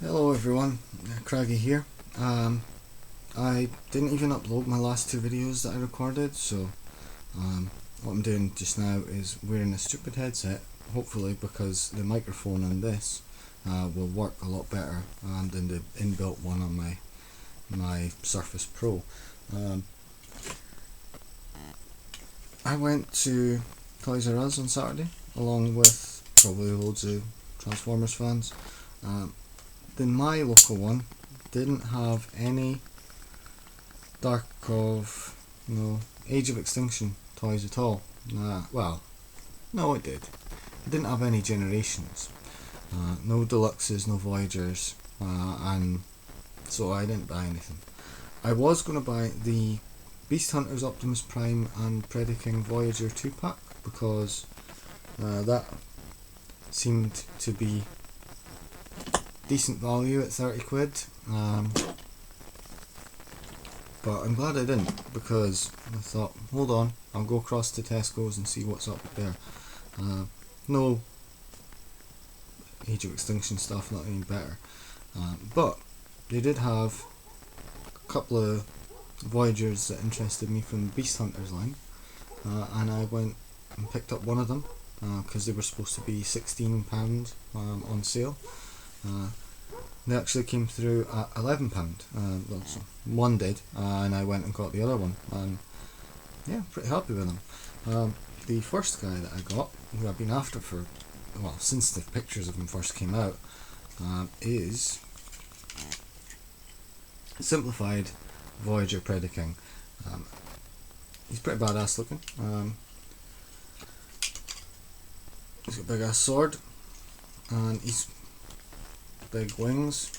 Hello everyone, Craggy here. I didn't even upload my last two videos that I recorded, so what I'm doing just now is wearing a stupid headset, hopefully because the microphone on this will work a lot better than the inbuilt one on my Surface Pro. I went to Toys R Us on Saturday along with probably loads of Transformers fans. Then my local one didn't have any Age of Extinction toys at all. Well, no it did. It didn't have any Generations. No Deluxes, no Voyagers, and so I didn't buy anything. I was going to buy the Beast Hunters Optimus Prime and Predaking Voyager 2-pack because that seemed to be decent value at 30 quid, but I'm glad I didn't, because I thought, hold on, I'll go across to Tesco's and see what's up there. No Age of Extinction stuff, not any better, but they did have a couple of Voyagers that interested me from the Beast Hunters line, and I went and picked up one of them because they were supposed to be £16 on sale. They actually came through at £11. One did, and I went and got the other one, and yeah, pretty happy with them. The first guy that I got, who I've been after for, well, since the pictures of him first came out, is Simplified Voyager Predaking. He's pretty badass looking. He's got a big ass sword, and he's big wings,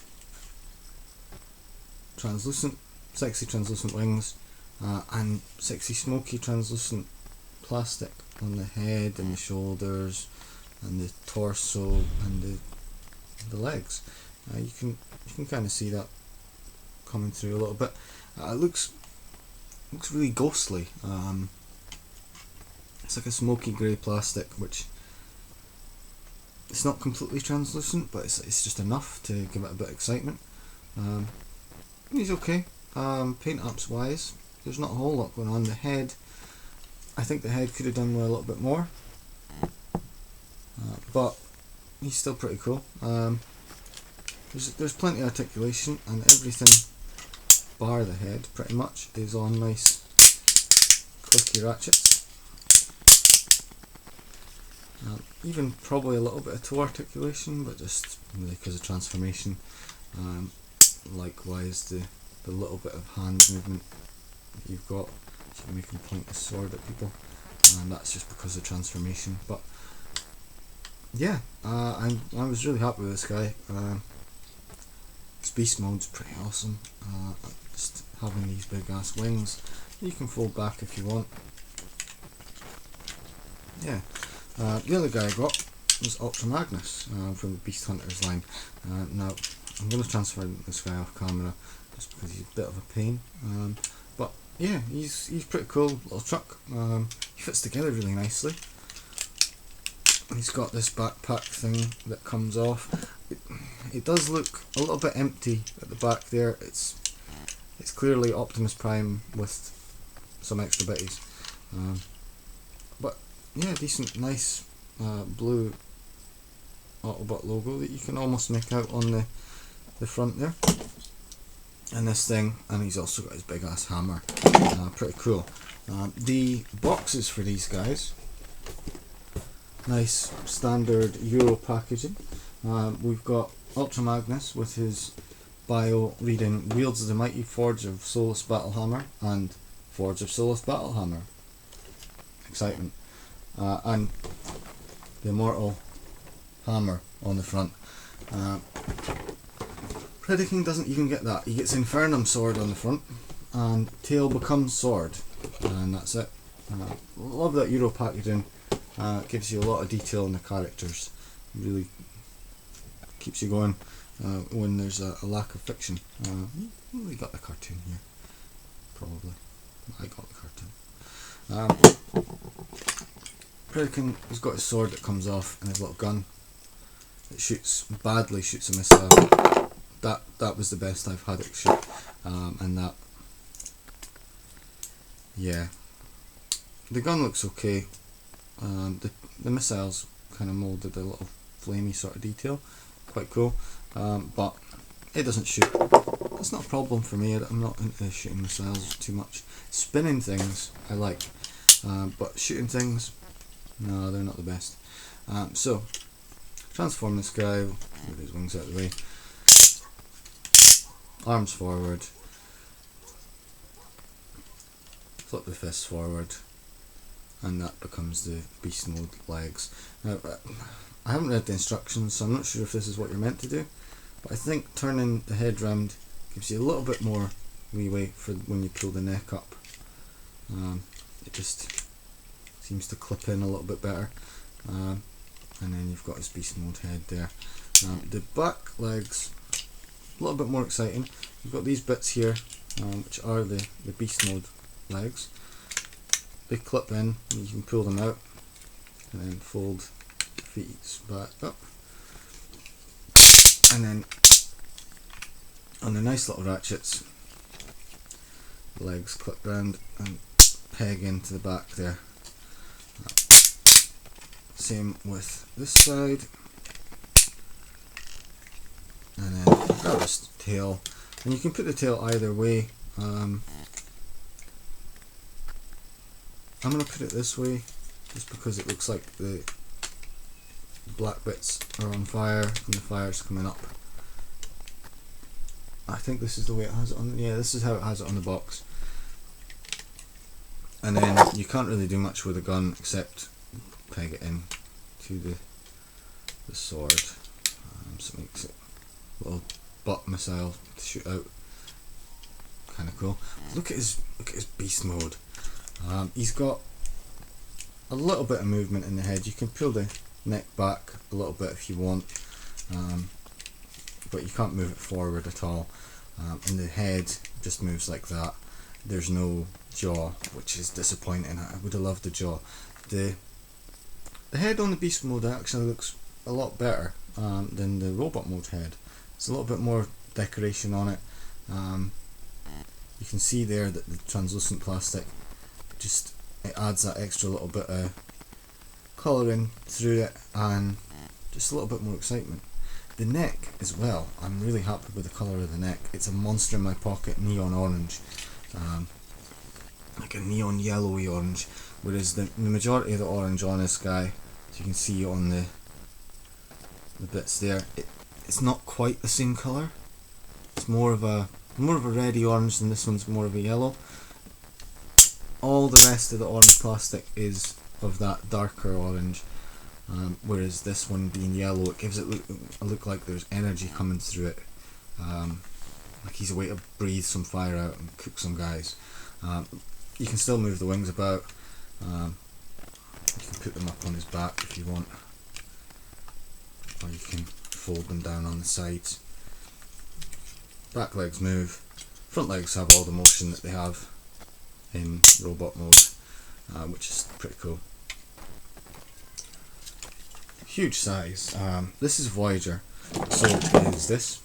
translucent, sexy translucent wings, and sexy smoky translucent plastic on the head and the shoulders and the torso and the legs. You can kind of see that coming through a little bit. It looks really ghostly. It's like a smoky grey plastic, which it's not completely translucent, but it's just enough to give it a bit of excitement. He's okay. Paint apps wise, there's not a whole lot going on. The head, I think the head could have done with a little bit more, but he's still pretty cool. There's plenty of articulation, and everything bar the head pretty much is on nice clicky ratchets. Even probably a little bit of toe articulation, but just really because of transformation. Likewise, the little bit of hand movement that you've got, so you can point a sword at people, and that's just because of transformation. But yeah, I was really happy with this guy. His beast mode's pretty awesome. Just having these big ass wings, you can fold back if you want. Yeah. The other guy I got was Ultra Magnus from the Beast Hunters line. Now, I'm going to transfer this guy off camera just because he's a bit of a pain. But yeah, he's pretty cool little truck. He fits together really nicely. He's got this backpack thing that comes off. It does look a little bit empty at the back there. It's clearly Optimus Prime with some extra bitties. But yeah, decent, nice blue Autobot logo that you can almost make out on the front there. And this thing, and he's also got his big ass hammer. Pretty cool. The boxes for these guys, nice standard Euro packaging. We've got Ultra Magnus with his bio reading "Wields the mighty Forge of Solus Battlehammer" and "Forge of Solus Battlehammer." Excitement. And the immortal hammer on the front. Predaking doesn't even get that. He gets Infernum sword on the front, and tail becomes sword, and that's it. Love that Euro packaging. Gives you a lot of detail in the characters. Really keeps you going when there's a lack of fiction. We got the cartoon here, probably. I got the cartoon. Predaking has got his sword that comes off and his little gun that shoots a missile that was the best I've had it shoot, and that, yeah, the gun looks okay. The missiles kind of moulded a little flamey sort of detail, quite cool, but it doesn't shoot. That's not a problem for me. I'm not into shooting missiles too much. Spinning things I like, but shooting things, no, they're not the best. So transform this guy, move his wings out of the way, arms forward, flip the fists forward, and that becomes the beast mode legs. Now, I haven't read the instructions, so I'm not sure if this is what you're meant to do, but I think turning the head round gives you a little bit more leeway for when you pull the neck up. It just seems to clip in a little bit better, and then you've got his beast mode head there. The back legs, a little bit more exciting. You've got these bits here, which are the beast mode legs. They clip in, and you can pull them out, and then fold the feet back up, and then on the nice little ratchets, the legs clip round and peg into the back there. Same with this side, and then grab his tail, and you can put the tail either way. I'm going to put it this way just because it looks like the black bits are on fire and the fire's coming up. I think this is the way it has it on, yeah, this is how it has it on the box. And then you can't really do much with the gun except peg it in to the sword, so it makes it a little butt missile to shoot out. Kind of cool. Look at his beast mode. He's got a little bit of movement in the head. You can pull the neck back a little bit if you want, but you can't move it forward at all. And the head just moves like that. There's no jaw, which is disappointing. I would have loved the jaw. The head on the beast mode actually looks a lot better than the robot mode head. There's a little bit more decoration on it. You can see there that the translucent plastic it adds that extra little bit of colouring through it and just a little bit more excitement. The neck as well, I'm really happy with the colour of the neck. It's a monster in my pocket neon orange, like a neon yellowy orange, whereas the majority of the orange on this guy, as you can see on the bits there, it's not quite the same colour. It's more of a reddy orange, and this one's more of a yellow. All the rest of the orange plastic is of that darker orange, whereas this one being yellow, it gives it a look like there's energy coming through it, like he's a way to breathe some fire out and cook some guys. You can still move the wings about. You can put them up on his back if you want, or you can fold them down on the sides. Back legs move, front legs have all the motion that they have in robot mode, which is pretty cool. Huge size. This is Voyager, so is this,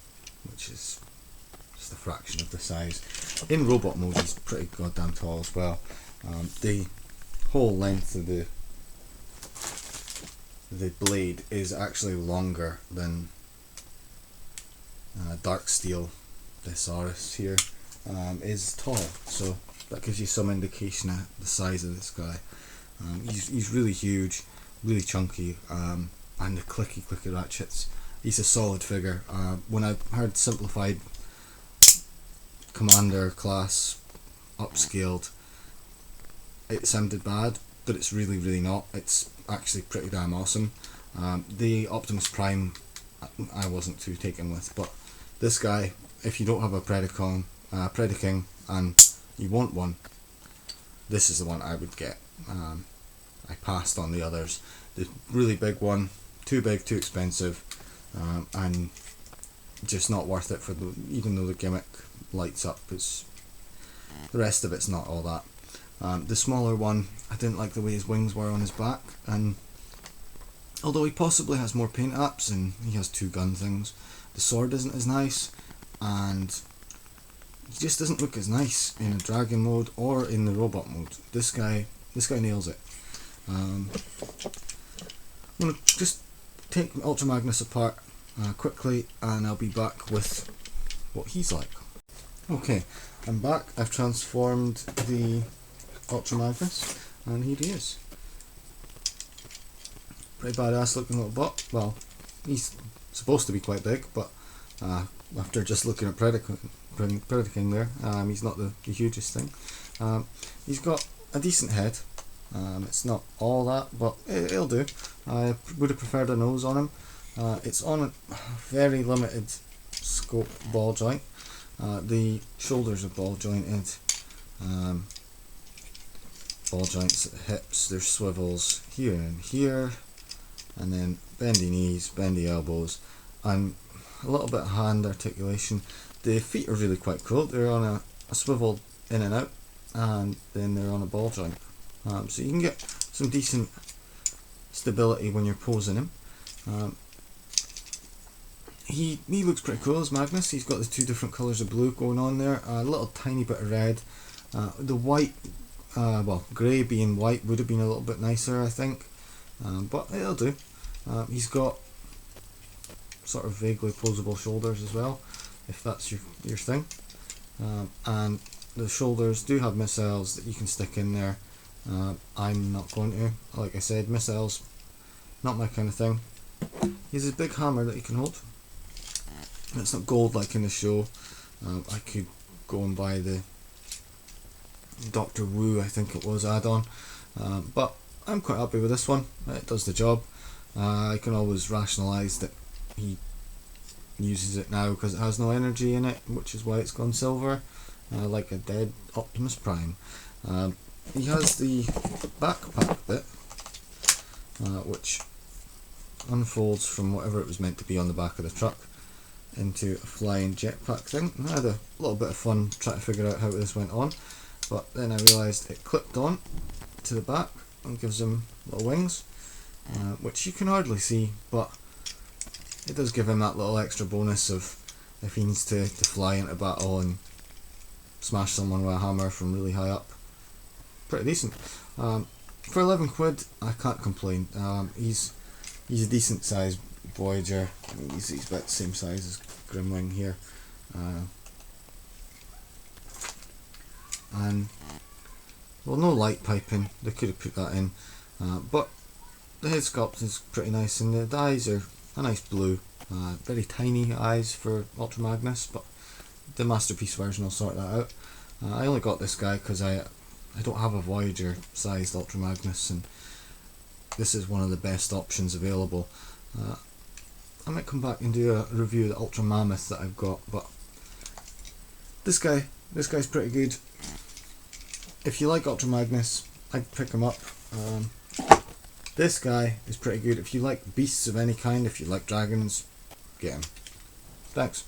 which is just a fraction of the size. In robot mode he's pretty goddamn tall as well. The whole length of the blade is actually longer than Dark Steel Thesaurus here is tall, so that gives you some indication of the size of this guy. He's really huge, really chunky, and the clicky ratchets. He's a solid figure. When I heard simplified commander class upscaled, it sounded bad, but it's really not. It's actually pretty damn awesome. The Optimus Prime I wasn't too taken with, but this guy, if you don't have a Predaking and you want one, this is the one I would get. I passed on the others. The really big one, too big, too expensive, and just not worth it for even though the gimmick lights up. The rest of it's not all that. The smaller one, I didn't like the way his wings were on his back, and although he possibly has more paint apps and he has two gun things, the sword isn't as nice. and he just doesn't look as nice in a dragon mode or in the robot mode. This guy nails it. I'm going to just take Ultra Magnus apart quickly, and I'll be back with what he's like. Okay, I'm back. I've transformed the Ultra Magnus, and here he is. Pretty badass looking little bot. Well, he's supposed to be quite big, but after just looking at Predaking there, he's not the hugest thing. He's got a decent head. It's not all that, but it'll do. I would have preferred a nose on him. It's on a very limited scope ball joint. The shoulders are ball jointed. Ball joints at the hips. There's swivels here and here, and then bendy knees, bendy elbows, and a little bit of hand articulation. The feet are really quite cool. They're on a swivel in and out, and then they're on a ball joint. So you can get some decent stability when you're posing him. He looks pretty cool as Magnus. He's got the two different colours of blue going on there, a little tiny bit of red. The white, well, grey being white would have been a little bit nicer, I think, but it'll do. He's got sort of vaguely posable shoulders as well, if that's your thing. And the shoulders do have missiles that you can stick in there. I'm not going to. Like I said, missiles, not my kind of thing. He has a big hammer that he can hold. It's not gold like in the show. I could go and buy the Doctor Wu, I think it was, add-on, but I'm quite happy with this one. It does the job. I can always rationalise that he uses it now because it has no energy in it, which is why it's gone silver, like a dead Optimus Prime. He has the backpack bit, which unfolds from whatever it was meant to be on the back of the truck into a flying jetpack thing. I had a little bit of fun trying to figure out how this went on, but then I realised it clipped on to the back and gives him little wings, which you can hardly see, but it does give him that little extra bonus of if he needs to fly into battle and smash someone with a hammer from really high up. Pretty decent. For 11 quid, I can't complain. He's a decent sized Voyager. He's about the same size as Grimwing here. And well, no light piping, they could have put that in, but the head sculpt is pretty nice, and the eyes are a nice blue. Very tiny eyes for Ultra Magnus, but the Masterpiece version will sort that out. I only got this guy because I don't have a Voyager sized Ultra Magnus, and this is one of the best options available. I might come back and do a review of the Ultra Mammoth that I've got, but this guy's pretty good. If you like Ultra Magnus, I'd pick him up. This guy is pretty good. If you like beasts of any kind, if you like dragons, get him. Thanks.